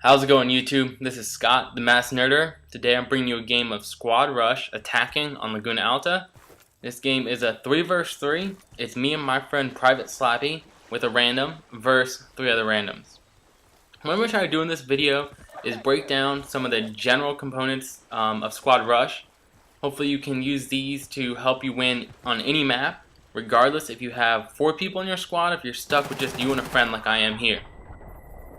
How's it going, YouTube? This is Scott, the MassNERDerer. Today I'm bringing you a game of Squad Rush attacking on Laguna Alta. This game is a 3 vs 3. It's me and my friend Private Slappy with a random versus 3 other randoms. What I'm going to try to do in this video is break down some of the general components of Squad Rush. Hopefully you can use these to help you win on any map, regardless if you have 4 people in your squad, if you're stuck with just you and a friend like I am here.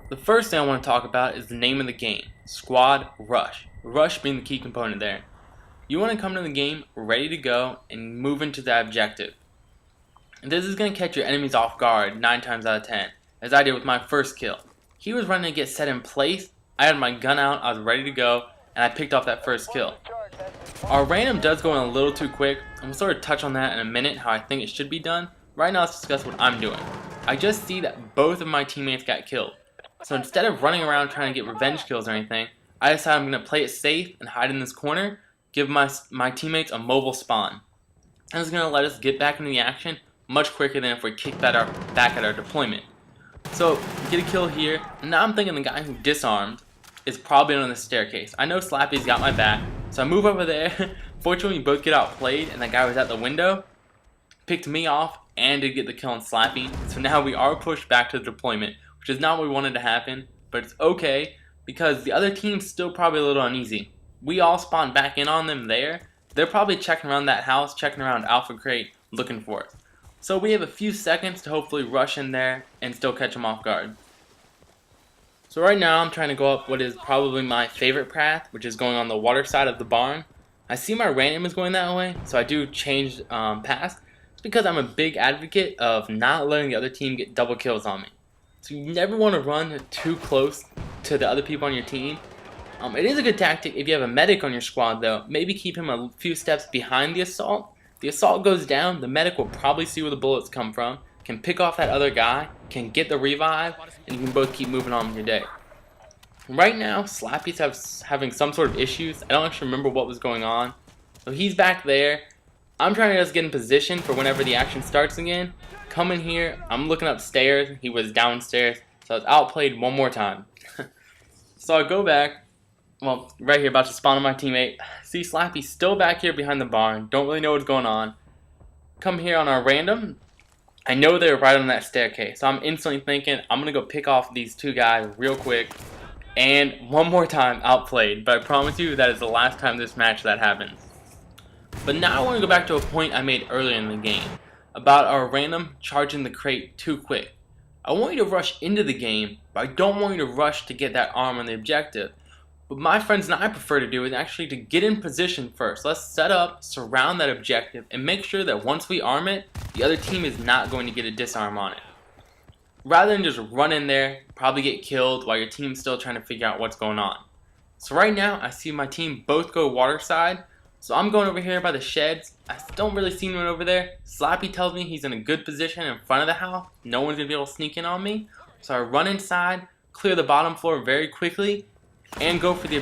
The first thing I want to talk about is the name of the game, Squad Rush. Rush being the key component there. You want to come to the game ready to go and move into that objective. And this is going to catch your enemies off guard 9 times out of 10, as I did with my first kill. He was running to get set in place, I had my gun out, I was ready to go, and I picked off that first kill. Our random does go in a little too quick, and we'll sort of touch on that in a minute, how I think it should be done. Right now let's discuss what I'm doing. I just see that both of my teammates got killed. So instead of running around trying to get revenge kills or anything, I decided I'm going to play it safe and hide in this corner, give my teammates a mobile spawn. And it's going to let us get back into the action much quicker than if we kicked back at our deployment. So, get a kill here, and now I'm thinking the guy who disarmed is probably on the staircase. I know Slappy's got my back, so I move over there. Fortunately, we both get outplayed, and that guy was at the window, picked me off, and did get the kill on Slappy. So now we are pushed back to the deployment, which is not what we wanted to happen, but it's okay because the other team's still probably a little uneasy. We all spawned back in on them there. They're probably checking around that house, checking around Alpha Crate, looking for us. So we have a few seconds to hopefully rush in there and still catch them off guard. So right now I'm trying to go up what is probably my favorite path, which is going on the water side of the barn. I see my random is going that way, so I do change paths. It's because I'm a big advocate of not letting the other team get double kills on me. So you never want to run too close to the other people on your team. It is a good tactic if you have a medic on your squad though. Maybe keep him a few steps behind the assault. The assault goes down, the medic will probably see where the bullets come from, can pick off that other guy, can get the revive, and you can both keep moving on with your day. Right now, Slappy's having some sort of issues. I don't actually remember what was going on. So he's back there. I'm trying to just get in position for whenever the action starts again. Come in here, I'm looking upstairs, he was downstairs, so I was outplayed one more time. So I go back, well, right here, about to spawn on my teammate. See Slappy still back here behind the barn, don't really know what's going on. Come here on our random, I know they're right on that staircase, so I'm instantly thinking, I'm going to go pick off these 2 guys real quick, and one more time outplayed, but I promise you that is the last time this match that happens. But now I want to go back to a point I made earlier in the game, about our random charging the crate too quick. I want you to rush into the game, but I don't want you to rush to get that arm on the objective. What my friends and I prefer to do is actually to get in position first. Let's set up, surround that objective, and make sure that once we arm it, the other team is not going to get a disarm on it. Rather than just run in there, probably get killed while your team's still trying to figure out what's going on. So right now, I see my team both go water side. So I'm going over here by the sheds. I don't really see anyone over there. Slappy tells me he's in a good position in front of the house. No one's going to be able to sneak in on me. So I run inside, clear the bottom floor very quickly, and go for the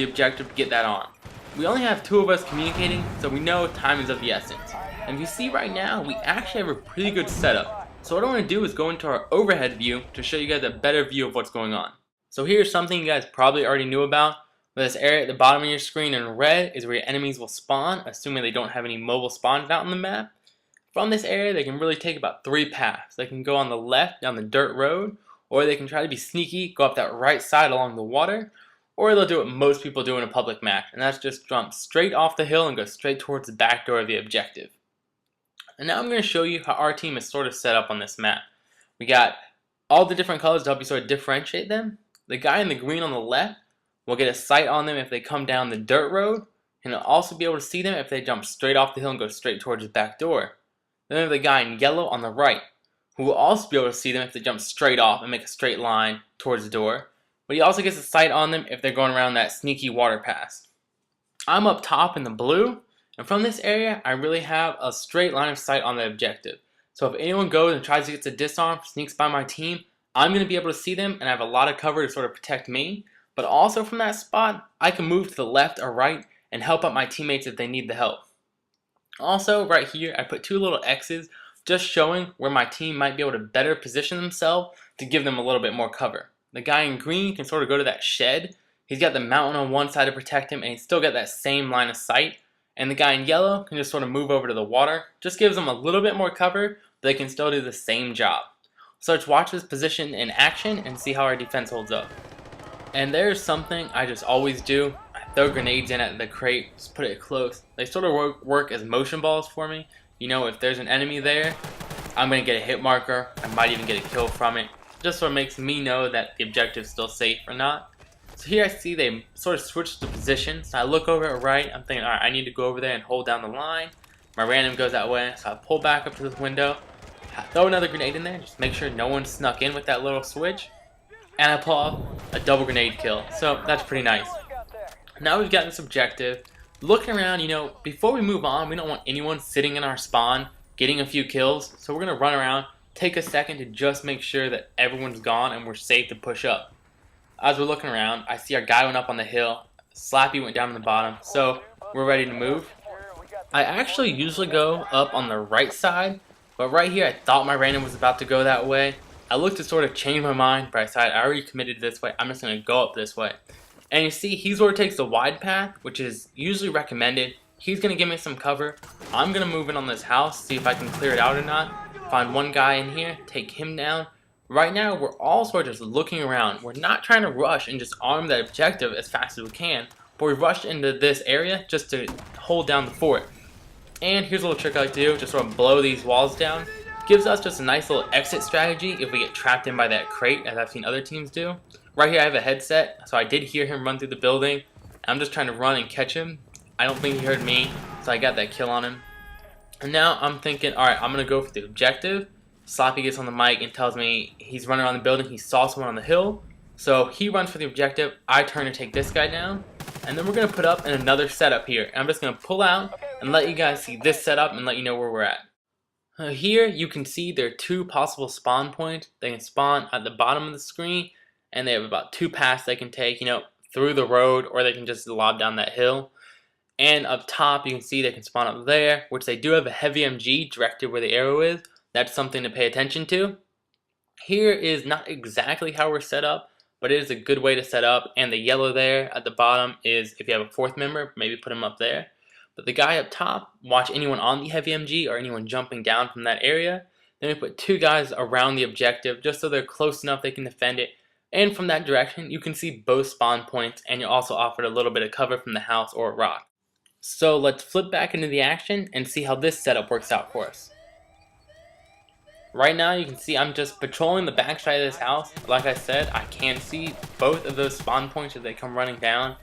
objective to get that on. We only have 2 of us communicating, so we know time is of the essence. And if you see right now, we actually have a pretty good setup. So what I want to do is go into our overhead view to show you guys a better view of what's going on. So here's something you guys probably already knew about. This area at the bottom of your screen in red is where your enemies will spawn, assuming they don't have any mobile spawns out on the map. From this area, they can really take about 3 paths. They can go on the left down the dirt road, or they can try to be sneaky, go up that right side along the water, or they'll do what most people do in a public match, and that's just jump straight off the hill and go straight towards the back door of the objective. And now I'm going to show you how our team is sort of set up on this map. We got all the different colors to help you sort of differentiate them. The guy in the green on the left will get a sight on them if they come down the dirt road, and he'll also be able to see them if they jump straight off the hill and go straight towards the back door. Then we have the guy in yellow on the right, who will also be able to see them if they jump straight off and make a straight line towards the door, but he also gets a sight on them if they're going around that sneaky water pass. I'm up top in the blue, and from this area I really have a straight line of sight on the objective. So if anyone goes and tries to get to disarm, sneaks by my team, I'm going to be able to see them and I have a lot of cover to sort of protect me. But also from that spot, I can move to the left or right and help out my teammates if they need the help. Also, right here, I put 2 little X's just showing where my team might be able to better position themselves to give them a little bit more cover. The guy in green can sort of go to that shed. He's got the mountain on one side to protect him, and he's still got that same line of sight. And the guy in yellow can just sort of move over to the water. Just gives them a little bit more cover, but they can still do the same job. So let's watch this position in action and see how our defense holds up. And there's something I just always do. I throw grenades in at the crate, just put it close. They sort of work as motion balls for me. You know, if there's an enemy there, I'm going to get a hit marker. I might even get a kill from it. Just sort of makes me know that the objective's still safe or not. So here I see they sort of switched the position. So I look over at right. I'm thinking, alright, I need to go over there and hold down the line. My random goes that way. So I pull back up to this window. I throw another grenade in there. Just make sure no one snuck in with that little switch. And I pull off a double grenade kill. So that's pretty nice. Now we've got this objective. Looking around, you know, before we move on, we don't want anyone sitting in our spawn getting a few kills. So we're going to run around, take a second to just make sure that everyone's gone and we're safe to push up. As we're looking around, I see our guy went up on the hill. Slappy went down on the bottom. So we're ready to move. I actually usually go up on the right side, but right here I thought my random was about to go that way. I looked to sort of change my mind, but I decided I already committed this way. I'm just going to go up this way. And you see, he sort of takes the wide path, which is usually recommended. He's going to give me some cover. I'm going to move in on this house, see if I can clear it out or not. Find one guy in here, take him down. Right now, we're all sort of just looking around. We're not trying to rush and just arm that objective as fast as we can, but we rushed into this area just to hold down the fort. And here's a little trick I like to do, just sort of blow these walls down. Gives us just a nice little exit strategy if we get trapped in by that crate, as I've seen other teams do. Right here I have a headset, so I did hear him run through the building. I'm just trying to run and catch him. I don't think he heard me, so I got that kill on him. And now I'm thinking, alright, I'm going to go for the objective. Sloppy gets on the mic and tells me he's running around the building, he saw someone on the hill. So he runs for the objective, I turn to take this guy down. And then we're going to put up in another setup here. And I'm just going to pull out and let you guys see this setup and let you know where we're at. Here you can see there are two possible spawn points. They can spawn at the bottom of the screen, and they have about two paths they can take, you know, through the road, or they can just lob down that hill. And up top you can see they can spawn up there, which they do have a heavy MG directed where the arrow is. That's something to pay attention to. Here is not exactly how we're set up, but it is a good way to set up. And the yellow there at the bottom is if you have a fourth member, maybe put him up there. But the guy up top, watch anyone on the heavy MG or anyone jumping down from that area. Then we put two guys around the objective just so they're close enough they can defend it. And from that direction, you can see both spawn points, and you're also offered a little bit of cover from the house or a rock. So let's flip back into the action and see how this setup works out for us. Right now you can see I'm just patrolling the backside of this house. Like I said, I can see both of those spawn points as they come running down.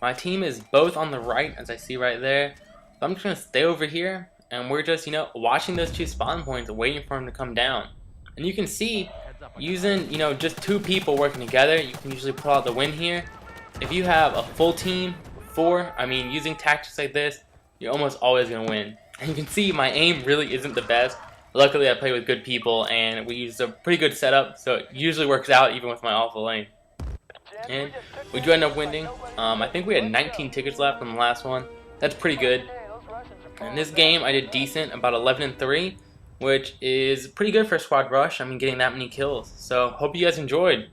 My team is both on the right, as I see right there. So I'm just going to stay over here, and we're just, you know, watching those two spawn points, waiting for them to come down. And you can see, using, you know, just two people working together, you can usually pull out the win here. If you have a full team, using tactics like this, you're almost always going to win. And you can see my aim really isn't the best. Luckily, I play with good people, and we use a pretty good setup, so it usually works out even with my awful aim. And we do end up winning. I think we had 19 tickets left from the last one. That's pretty good. In this game, I did decent, about 11-3, which is pretty good for a squad rush. I mean, getting that many kills. So, hope you guys enjoyed.